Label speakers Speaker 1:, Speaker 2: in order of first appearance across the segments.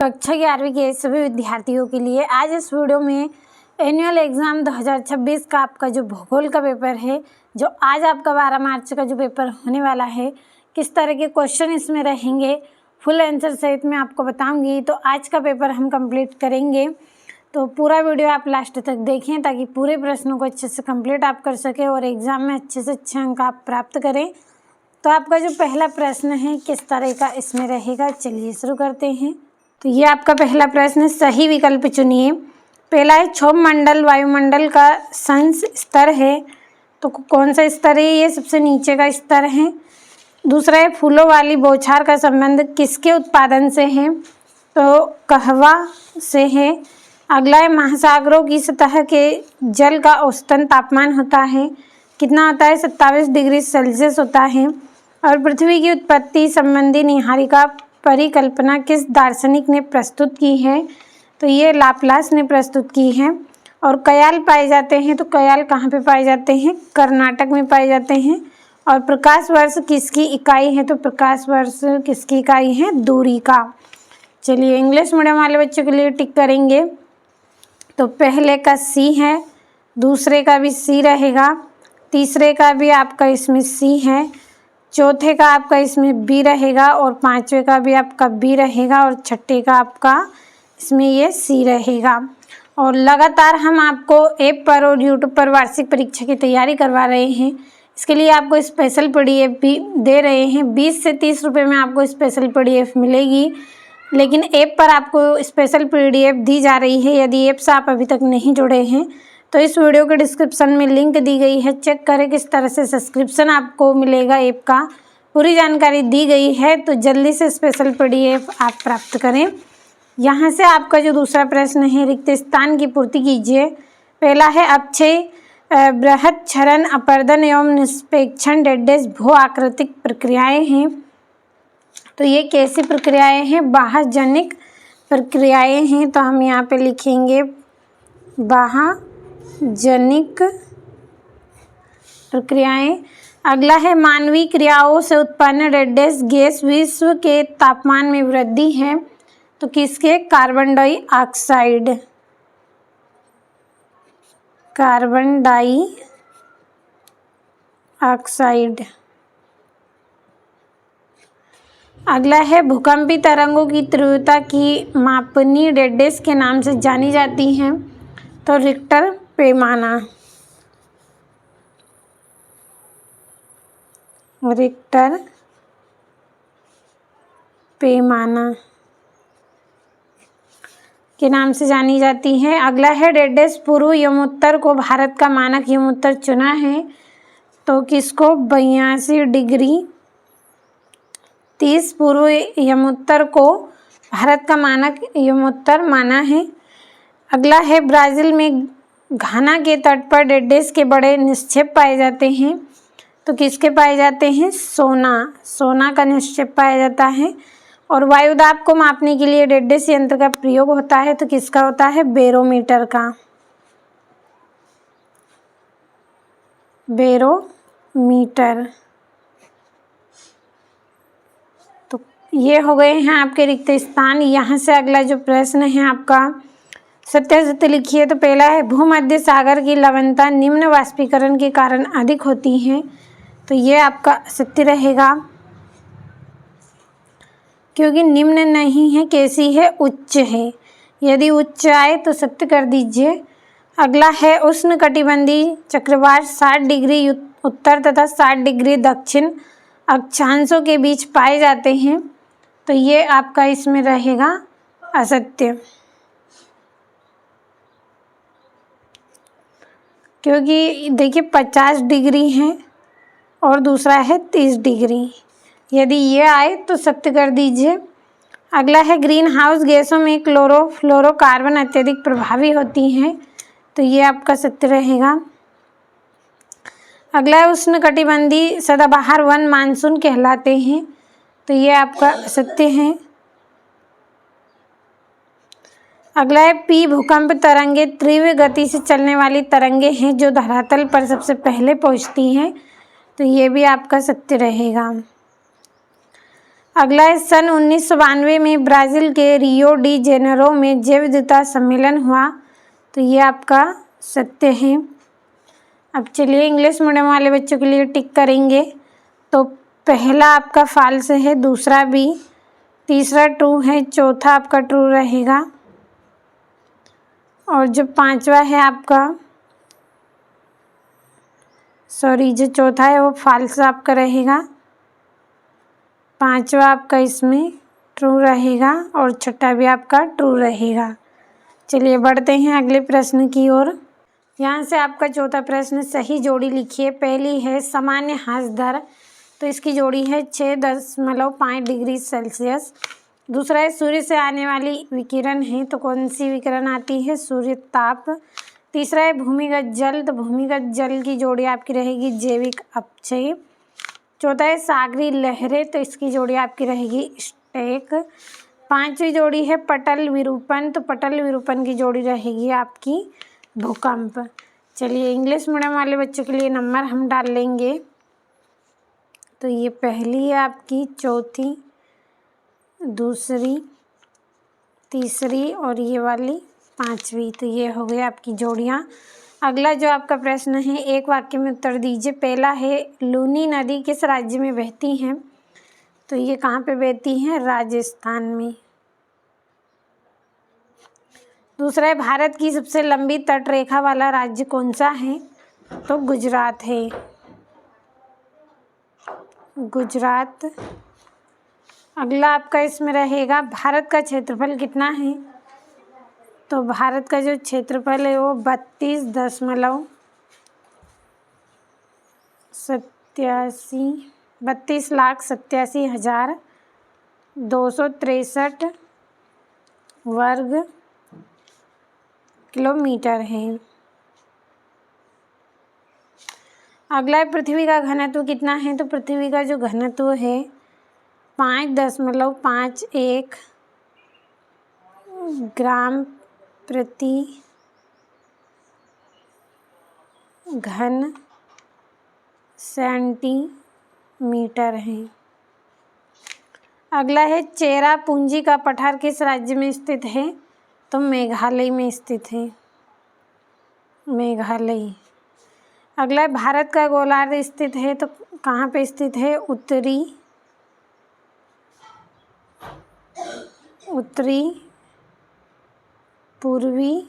Speaker 1: कक्षा 11वीं के सभी विद्यार्थियों के लिए आज इस वीडियो में एनुअल एग्ज़ाम 2026 का आपका जो भूगोल का पेपर है, जो आज आपका 12 मार्च का जो पेपर होने वाला है, किस तरह के क्वेश्चन इसमें रहेंगे, फुल आंसर सहित मैं आपको बताऊंगी। तो आज का पेपर हम कंप्लीट करेंगे, तो पूरा वीडियो आप लास्ट तक देखें ताकि पूरे प्रश्नों को अच्छे से कंप्लीट आप कर सकें और एग्ज़ाम में अच्छे से अच्छे अंक आप प्राप्त करें। तो आपका जो पहला प्रश्न है किस तरह का इसमें रहेगा, चलिए शुरू करते हैं। तो ये आपका पहला प्रश्न है, सही विकल्प चुनिए। पहला है क्षोभ मंडल वायुमंडल का संस स्तर है, तो कौन सा स्तर है? ये सबसे नीचे का स्तर है। दूसरा है फूलों वाली बौछार का संबंध किसके उत्पादन से है? तो कहवा से है। अगला है महासागरों की सतह के जल का औसतन तापमान होता है, कितना होता है? 27 डिग्री सेल्सियस होता है। और पृथ्वी की उत्पत्ति संबंधी निहारिका परिकल्पना किस दार्शनिक ने प्रस्तुत की है? तो ये लाप्लास ने प्रस्तुत की है। और कयाल पाए जाते हैं, तो कयाल कहाँ पे पाए जाते हैं? कर्नाटक में पाए जाते हैं। और प्रकाश वर्ष किसकी इकाई है? तो प्रकाश वर्ष किसकी इकाई है? दूरी का। चलिए इंग्लिश मीडियम वाले बच्चों के लिए टिक करेंगे। तो पहले का सी है, दूसरे का भी सी रहेगा, तीसरे का भी आपका इसमें सी है, चौथे का आपका इसमें बी रहेगा और पांचवे का भी आपका बी रहेगा और छठे का आपका इसमें ये सी रहेगा। और लगातार हम आपको ऐप पर और यूट्यूब पर वार्षिक परीक्षा की तैयारी करवा रहे हैं। इसके लिए आपको स्पेशल पीडीएफ भी दे रहे हैं। 20 से 30 रुपये में आपको स्पेशल पीडीएफ मिलेगी, लेकिन ऐप पर आपको स्पेशल पीडीएफ दी जा रही है। यदि ऐप से आप अभी तक नहीं जुड़े हैं तो इस वीडियो के डिस्क्रिप्शन में लिंक दी गई है, चेक करें किस तरह से सब्सक्रिप्शन आपको मिलेगा। ऐप का पूरी जानकारी दी गई है, तो जल्दी से स्पेशल पीडीएफ आप प्राप्त करें। यहाँ से आपका जो दूसरा प्रश्न है, रिक्त स्थान की पूर्ति कीजिए। पहला है अपक्षय बृहत क्षरण अपर्दन एवं निष्पेक्षण डेडेस भू आकृतिक प्रक्रियाएँ हैं। तो ये कैसी प्रक्रियाएँ हैं? बाह्यजनिक प्रक्रियाएँ हैं। तो हम यहाँ पे लिखेंगे बाह्यजनिक प्रक्रियाएँ। अगला है मानवीय क्रियाओं से उत्पन्न डेडेस गैस विश्व के तापमान में वृद्धि है, तो किसके? Carbon dioxide. Carbon dioxide. अगला है भूकंपी तरंगों की तीव्रता की मापनी डेडेस के नाम से जानी जाती हैं, तो रिक्टर पैमाना। रिक्टर पैमाना के नाम से जानी जाती है। अगला है डेडेस पूर्व यमोत्तर को भारत का मानक यमोत्तर चुना है, तो किसको? 82 डिग्री 30 पूर्व यमोत्तर को भारत का मानक यमोत्तर माना है। अगला है ब्राज़ील में घाना के तट पर डेडेस के बड़े निक्षेप पाए जाते हैं, तो किसके पाए जाते हैं? सोना का निक्षेप पाया जाता है। और वायुदाब को मापने के लिए डेडेस यंत्र का प्रयोग होता है, तो किसका होता है? बैरोमीटर का। बैरोमीटर। तो ये हो गए हैं आपके रिक्त स्थान। यहाँ से अगला जो प्रश्न है आपका, सत्यासत्य लिखिए। तो पहला है भूमध्य सागर की लवणता निम्न वाष्पीकरण के कारण अधिक होती है, तो ये आपका सत्य रहेगा, क्योंकि निम्न नहीं है, कैसी है? उच्च है। यदि उच्च आए तो सत्य कर दीजिए। अगला है उष्णकटिबंधीय चक्रवात 60 डिग्री उत्तर तथा 60 डिग्री दक्षिण अक्षांशों के बीच पाए जाते हैं, तो ये आपका इसमें रहेगा असत्य, क्योंकि देखिए 50 डिग्री है और दूसरा है 30 डिग्री। यदि ये आए तो सत्य कर दीजिए। अगला है ग्रीन हाउस गैसों में क्लोरोफ्लोरोकार्बन अत्यधिक प्रभावी होती हैं, तो ये आपका सत्य रहेगा। अगला है उष्णकटिबंधीय सदाबहार वन मानसून कहलाते हैं, तो ये आपका सत्य है। अगला है पी भूकंप तरंगे तीव्र गति से चलने वाली तरंगे हैं जो धरातल पर सबसे पहले पहुंचती हैं, तो ये भी आपका सत्य रहेगा। अगला है सन 1992 में ब्राज़ील के रियो डी जेनेरो में जैव विविधता सम्मेलन हुआ। तो ये आपका सत्य है। अब चलिए इंग्लिश मीडियम वाले बच्चों के लिए टिक करेंगे। तो पहला आपका फॉल्स है, दूसरा भी, तीसरा ट्रू है, चौथा आपका ट्रू रहेगा और जो पांचवा है आपका जो चौथा है वो फॉल्स आपका रहेगा। पांचवा आपका इसमें ट्रू रहेगा और छठा भी आपका ट्रू रहेगा। चलिए बढ़ते हैं अगले प्रश्न की ओर। यहाँ से आपका चौथा प्रश्न, सही जोड़ी लिखिए। पहली है सामान्य ह्रास दर, तो इसकी जोड़ी है 6.5 डिग्री सेल्सियस। दूसरा है सूर्य से आने वाली विकिरण है, तो कौन सी विकिरण आती है? सूर्य ताप। तीसरा है भूमिगत जल, तो भूमिगत जल की जोड़ी आपकी रहेगी जैविक अपक्षय। चौथा है सागरी लहरें, तो इसकी जोड़ी आपकी रहेगी स्टेक। पांचवी जोड़ी है पटल विरूपण, तो पटल विरूपण की जोड़ी रहेगी आपकी भूकंप। चलिए इंग्लिश मीडियम वाले बच्चों के लिए नंबर हम डाल लेंगे। तो ये पहली है आपकी, चौथी, दूसरी, तीसरी और ये वाली पांचवी। तो ये हो गई आपकी जोड़ियाँ। अगला जो आपका प्रश्न है, एक वाक्य में उत्तर दीजिए। पहला है लूनी नदी किस राज्य में बहती है? तो ये कहाँ पे बहती है? राजस्थान में। दूसरा है भारत की सबसे लंबी तटरेखा वाला राज्य कौन सा है? तो गुजरात है, गुजरात। अगला आपका इसमें रहेगा भारत का क्षेत्रफल कितना है? तो भारत का जो क्षेत्रफल है वो 32,87,263 वर्ग किलोमीटर है। अगला है पृथ्वी का घनत्व कितना है? तो पृथ्वी का जो घनत्व है 5.51 ग्राम प्रति घन सेंटीमीटर है। अगला है चेरापूंजी का पठार किस राज्य में स्थित है? तो मेघालय में स्थित है, मेघालय। अगला है भारत का गोलार्ध स्थित है, तो कहाँ पे स्थित है? उत्तरी पूर्वी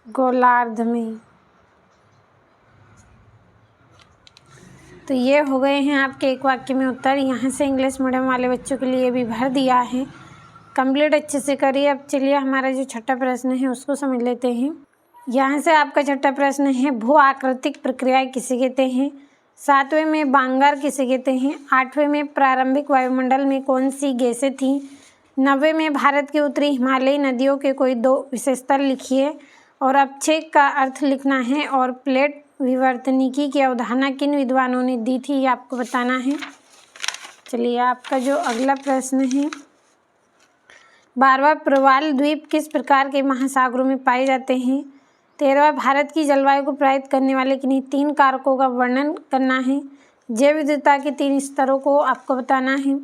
Speaker 1: गोलार्ध में। तो ये हो गए हैं आपके एक वाक्य में उत्तर। यहाँ से इंग्लिश मीडियम वाले बच्चों के लिए भी भर दिया है, कंप्लीट अच्छे से करिए। अब चलिए हमारा जो छठा प्रश्न है उसको समझ लेते हैं। यहाँ से आपका छठा प्रश्न है भू आकृतिक प्रक्रियाएं किसे कहते हैं? 7वें में बांगर किसे कहते हैं? 8वें में प्रारंभिक वायुमंडल में कौन सी गैसें थीं? 90वें में भारत के उत्तरी हिमालयी नदियों के कोई 2 विशेषता लिखिए और अपक्षय का अर्थ लिखना है। और प्लेट विवर्तनिकी की अवधारणा किन विद्वानों ने दी थी, ये आपको बताना है। चलिए आपका जो अगला प्रश्न है, 12वां प्रवाल द्वीप किस प्रकार के महासागरों में पाए जाते हैं? 13वां भारत की जलवायु को प्रभावित करने वाले किन्हीं 3 कारकों का वर्णन करना है। जैव विविधता के 3 स्तरों को आपको बताना है।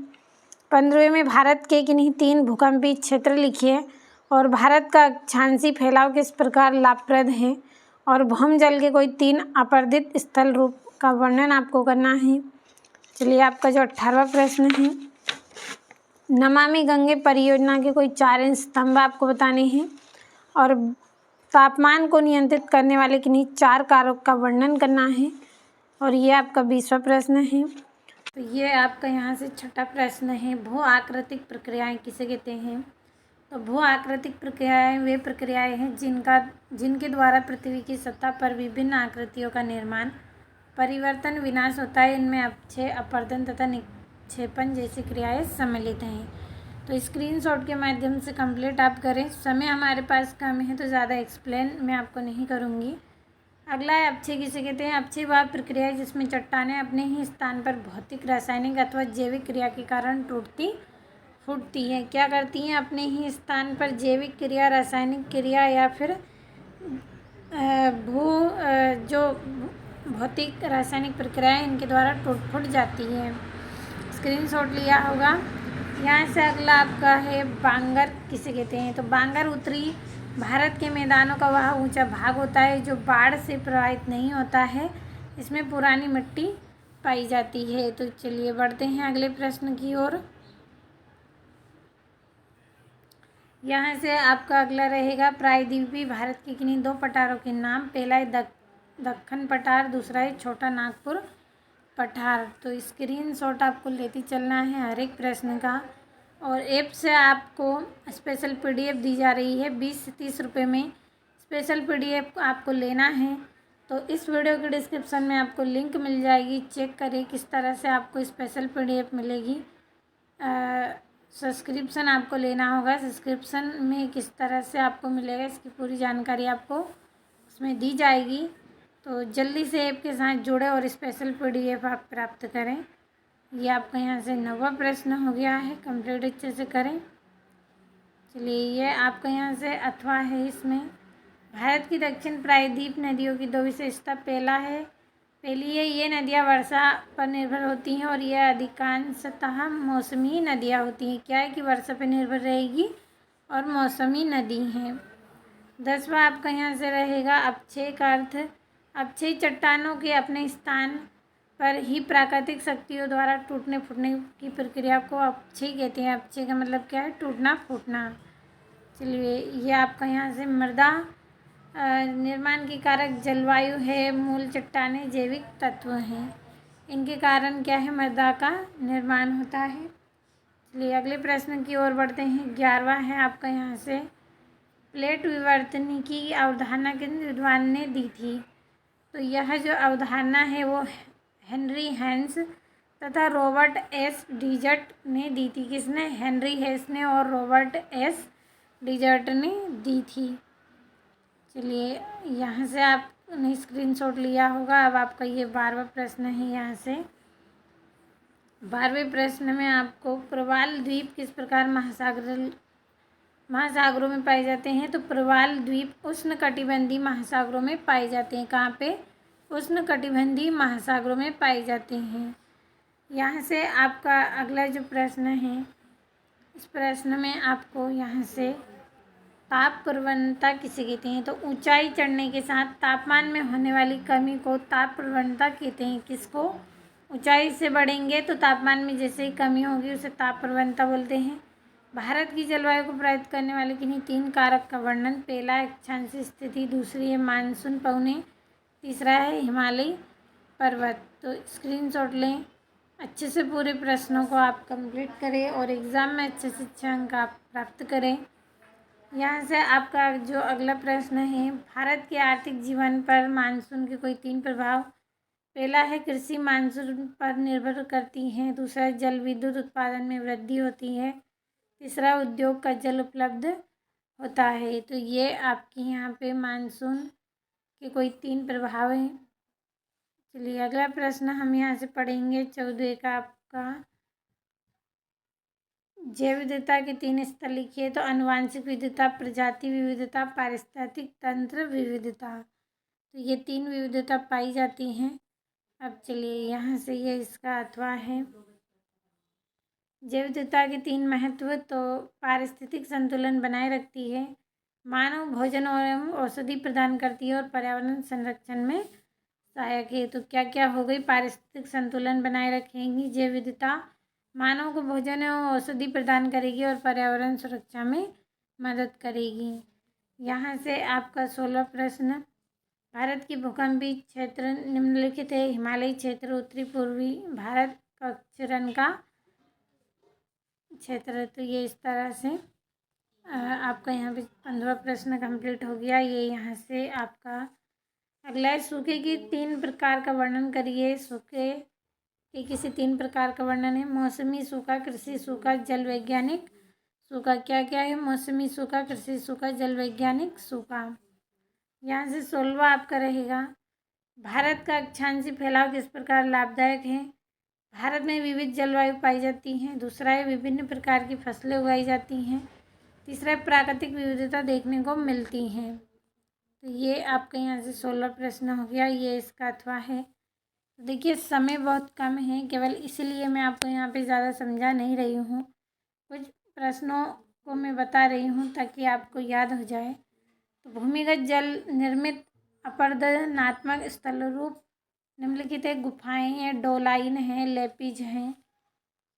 Speaker 1: 15वें में भारत के किन्हीं 3 भूकंपीय क्षेत्र लिखिए और भारत का अक्षांशीय फैलाव किस प्रकार लाभप्रद है। और भौमजल के कोई 3 अपर्दित स्थल रूप का वर्णन आपको करना है। चलिए आपका जो 18वां प्रश्न है, नमामि गंगे परियोजना के कोई 4 स्तंभ आपको बताने हैं और तापमान को नियंत्रित करने वाले किन्हीं 4 कारक का वर्णन करना है। और ये आपका 20वां प्रश्न है। तो ये आपका यहाँ से छठा प्रश्न है, भू आकृतिक प्रक्रियाएं किसे कहते हैं? तो भू आकृतिक प्रक्रियाएं वे प्रक्रियाएं हैं जिनके द्वारा पृथ्वी की सतह पर विभिन्न आकृतियों का निर्माण, परिवर्तन, विनाश होता है। इनमें अपक्षय, अपरदन तथा निक्षेपण जैसी क्रियाएं सम्मिलित हैं। तो स्क्रीनशॉट के माध्यम से कंप्लीट आप करें। समय हमारे पास कम है तो ज़्यादा एक्सप्लेन मैं आपको नहीं करूँगी। अगला है अपक्षय किसे कहते हैं? अपक्षय वह प्रक्रिया है जिसमें चट्टानें अपने ही स्थान पर भौतिक, रासायनिक अथवा जैविक क्रिया के कारण टूटती फूटती हैं। क्या करती हैं? अपने ही स्थान पर जैविक क्रिया, रासायनिक क्रिया या फिर जो भौतिक रासायनिक प्रक्रियाएं इनके द्वारा टूट फूट जाती है। स्क्रीनशॉट लिया होगा। यहाँ से अगला आपका है बांगर किसे कहते हैं। तो बांगर उत्तरी भारत के मैदानों का वह ऊंचा भाग होता है जो बाढ़ से प्रभावित नहीं होता है। इसमें पुरानी मिट्टी पाई जाती है। तो चलिए बढ़ते हैं अगले प्रश्न की ओर। यहाँ से आपका अगला रहेगा प्रायद्वीपीय भारत के किन्हीं दो पठारों के नाम। पहला है दक्कन पठार, दूसरा है छोटा नागपुर पठार। तो स्क्रीनशॉट आपको लेती चलना है हर एक प्रश्न का। और ऐप से आपको स्पेशल PDF दी जा रही है 20 से 30 रुपये में। स्पेशल PDF आपको लेना है तो इस वीडियो के डिस्क्रिप्शन में आपको लिंक मिल जाएगी। चेक करें किस तरह से आपको स्पेशल PDF मिलेगी। सब्सक्रिप्शन आपको लेना होगा। सब्सक्रिप्शन में किस तरह से आपको मिलेगा इसकी पूरी जानकारी आपको उसमें दी जाएगी। तो जल्दी से ऐप के साथ जुड़े और स्पेशल PDF आप प्राप्त करें। ये आपका यहाँ से 9वां प्रश्न हो गया है। कंप्लीट अच्छे से करें। चलिए ये आपका यहाँ से 8वां है। इसमें भारत की दक्षिण प्रायद्वीप नदियों की 2 विशेषता। पहली है ये नदियाँ वर्षा पर निर्भर होती हैं और यह अधिकांशतः मौसमी नदियाँ होती हैं। क्या है कि वर्षा पर निर्भर रहेगी और मौसमी नदी हैं। 10वां आपका यहाँ से रहेगा अपक्षय का अर्थ। अपक्षय चट्टानों के अपने स्थान पर ही प्राकृतिक शक्तियों द्वारा टूटने फूटने की प्रक्रिया को अपक्षय कहते हैं। अपक्षय का मतलब क्या है? टूटना फूटना। चलिए ये आपका यहाँ से मृदा निर्माण के कारक जलवायु है, मूल चट्टानें जैविक तत्व हैं। इनके कारण क्या है? मृदा का निर्माण होता है। चलिए अगले प्रश्न की ओर बढ़ते हैं। 11वां है आपका यहाँ से प्लेट विवर्तन की अवधारणा किन विद्वान ने दी थी। तो यह जो अवधारणा है वो हेनरी हेंस तथा रॉबर्ट एस डिजर्ट ने दी थी। किसने? हेनरी हेंस ने और रॉबर्ट एस डिजर्ट ने दी थी। चलिए यहाँ से आपने स्क्रीनशॉट लिया होगा। अब आपका ये 12वां प्रश्न है। यहाँ से 12वें प्रश्न में आपको प्रवाल द्वीप किस प्रकार महासागरों में पाए जाते हैं। तो प्रवाल द्वीप उष्णकटिबंधीय महासागरों में पाए जाते हैं। कहाँ पे? उष्णकटिबंधीय महासागरों में पाए जाते हैं। यहाँ से आपका अगला जो प्रश्न है इस प्रश्न में आपको यहाँ से ताप प्रवणता किसे कहते हैं। तो ऊंचाई चढ़ने के साथ तापमान में होने वाली कमी को ताप प्रवणता कहते हैं। किसको? ऊंचाई से बढ़ेंगे तो तापमान में जैसे ही कमी होगी उसे ताप प्रवणता बोलते हैं। भारत की जलवायु को प्रभावित करने वाले किन्हीं 3 कारक का वर्णन। पहला है अक्षांशीय स्थिति, दूसरी है मानसून पवने, तीसरा है हिमालयी पर्वत। तो स्क्रीनशॉट लें। अच्छे से पूरे प्रश्नों को आप कंप्लीट करें और एग्ज़ाम में अच्छे से अच्छे अंक आप प्राप्त करें। यहाँ से आपका जो अगला प्रश्न है भारत के आर्थिक जीवन पर मानसून के कोई 3 प्रभाव। पहला है कृषि मानसून पर निर्भर करती है, दूसरा जल विद्युत उत्पादन में वृद्धि होती है, तीसरा उद्योग का जल उपलब्ध होता है। तो ये आपके यहाँ पे मानसून के कोई 3 प्रभाव हैं। चलिए अगला प्रश्न हम यहाँ से पढ़ेंगे 14 का आपका जैव विविधता के 3 स्तर लिखिए। तो आनुवांशिक विविधता, प्रजाति विविधता, पारिस्थितिक तंत्र विविधता। तो ये 3 विविधता पाई जाती हैं। अब चलिए यहाँ से ये इसका अथवा है। जैव विविधता के 3 महत्व। तो पारिस्थितिक संतुलन बनाए रखती है, मानव भोजन और औषधि प्रदान करती है और पर्यावरण संरक्षण में सहायक है। तो क्या क्या हो गई? पारिस्थितिक संतुलन बनाए रखेंगी जैव विविधता, मानव को भोजन एवं औषधि प्रदान करेगी और पर्यावरण सुरक्षा में मदद करेगी। यहाँ से आपका 16वां प्रश्न भारत की भूकंपीय क्षेत्र निम्नलिखित है। हिमालयी क्षेत्र, उत्तरी पूर्वी भारत, कच्छरन का क्षेत्र। तो ये इस तरह से आपका यहाँ पे 15वां प्रश्न कंप्लीट हो गया। ये यहाँ से आपका अगला है सूखे की 3 प्रकार का वर्णन करिए। सूखे के किसी 3 प्रकार का वर्णन है। मौसमी सूखा, कृषि सूखा, जल वैज्ञानिक सूखा। क्या क्या है? मौसमी सूखा, कृषि सूखा, जल वैज्ञानिक सूखा। यहाँ से 16वां आपका रहेगा भारत का अक्षांशीय फैलाव किस प्रकार लाभदायक है। भारत में विविध जलवायु पाई जाती हैं। दूसरा है विभिन्न प्रकार की फसलें उगाई जाती हैं। तीसरा है प्राकृतिक विविधता देखने को मिलती हैं। तो ये आपका यहाँ से 16वां प्रश्न हो गया। ये इसका अथवा है। तो देखिए समय बहुत कम है, केवल इसीलिए मैं आपको यहाँ पे ज़्यादा समझा नहीं रही हूँ। कुछ प्रश्नों को मैं बता रही हूँ ताकि आपको याद हो जाए। तो भूमिगत जल निर्मित अपरदनात्मक स्थल रूप निम्नलिखित है, गुफाएं हैं, डोलाइन है, लेपिज हैं।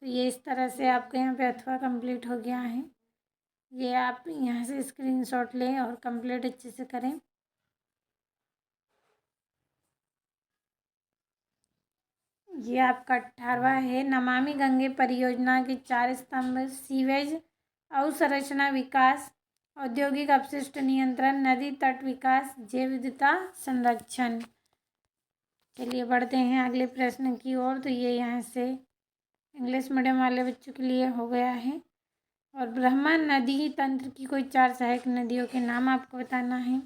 Speaker 1: तो ये इस तरह से आपके यहाँ पे अथवा कंप्लीट हो गया है। ये आप यहाँ से स्क्रीनशॉट लें और कंप्लीट अच्छे से करें। ये आपका 18वां है, नमामि गंगे परियोजना के 4 स्तंभ, सीवेज अवसंरचना विकास, औद्योगिक अपशिष्ट नियंत्रण, नदी तट विकास, जैव विविधता संरक्षण। चलिए बढ़ते हैं अगले प्रश्न की ओर। तो ये यहाँ से इंग्लिश मीडियम वाले बच्चों के लिए हो गया है। और ब्रह्मा नदी तंत्र की कोई 4 सहायक नदियों के नाम आपको बताना है।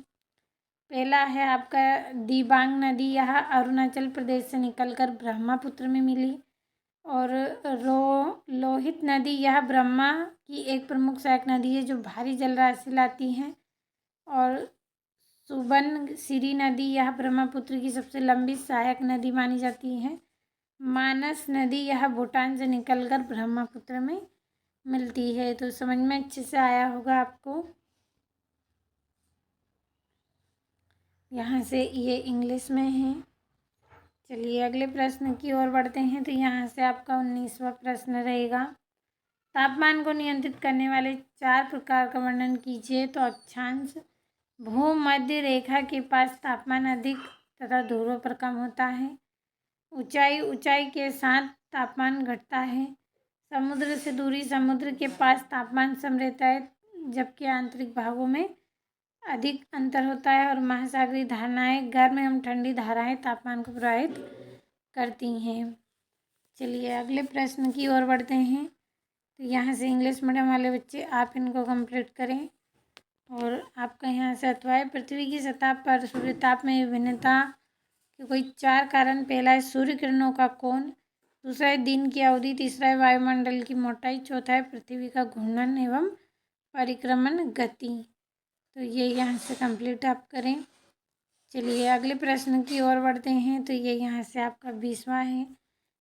Speaker 1: पहला है आपका दिबांग नदी, यह अरुणाचल प्रदेश से निकलकर ब्रह्मपुत्र में मिली। और लोहित नदी, यह ब्रह्मा की एक प्रमुख सहायक नदी है जो भारी जलराशि लाती है। और सुबनसिरी नदी, यह ब्रह्मपुत्र की सबसे लंबी सहायक नदी मानी जाती है। मानस नदी, यह भूटान से निकलकर ब्रह्मपुत्र में मिलती है। तो समझ में अच्छे से आया होगा आपको। यहाँ से ये इंग्लिश में है। चलिए अगले प्रश्न की ओर बढ़ते हैं। तो यहाँ से आपका 19वां प्रश्न रहेगा, तापमान को नियंत्रित करने वाले 4 प्रकार का वर्णन कीजिए। तो अक्षांश, भूमध्य रेखा के पास तापमान अधिक तथा ध्रुवों पर कम होता है। ऊंचाई के साथ तापमान घटता है। समुद्र से दूरी, समुद्र के पास तापमान सम रहता है जबकि आंतरिक भागों में अधिक अंतर होता है। और महासागरीय धाराएं, गर्म एवं ठंडी धाराएं तापमान को प्रभावित करती हैं। चलिए अगले प्रश्न की ओर बढ़ते हैं। तो यहाँ से इंग्लिश मीडियम वाले बच्चे आप इनको कंप्लीट करें। और आपका यहाँ से अथवा है, पृथ्वी की सतह पर सूर्यताप में विभिन्नता के कोई 4 कारण। पहला है सूर्य किरणों का कोण, दूसरा है दिन की अवधि, तीसरा है वायुमंडल की मोटाई, चौथा है पृथ्वी का घूर्णन एवं परिक्रमण गति। तो ये यहाँ से कंप्लीट आप करें। चलिए अगले प्रश्न की ओर बढ़ते हैं। तो ये यहाँ से आपका 20वां है,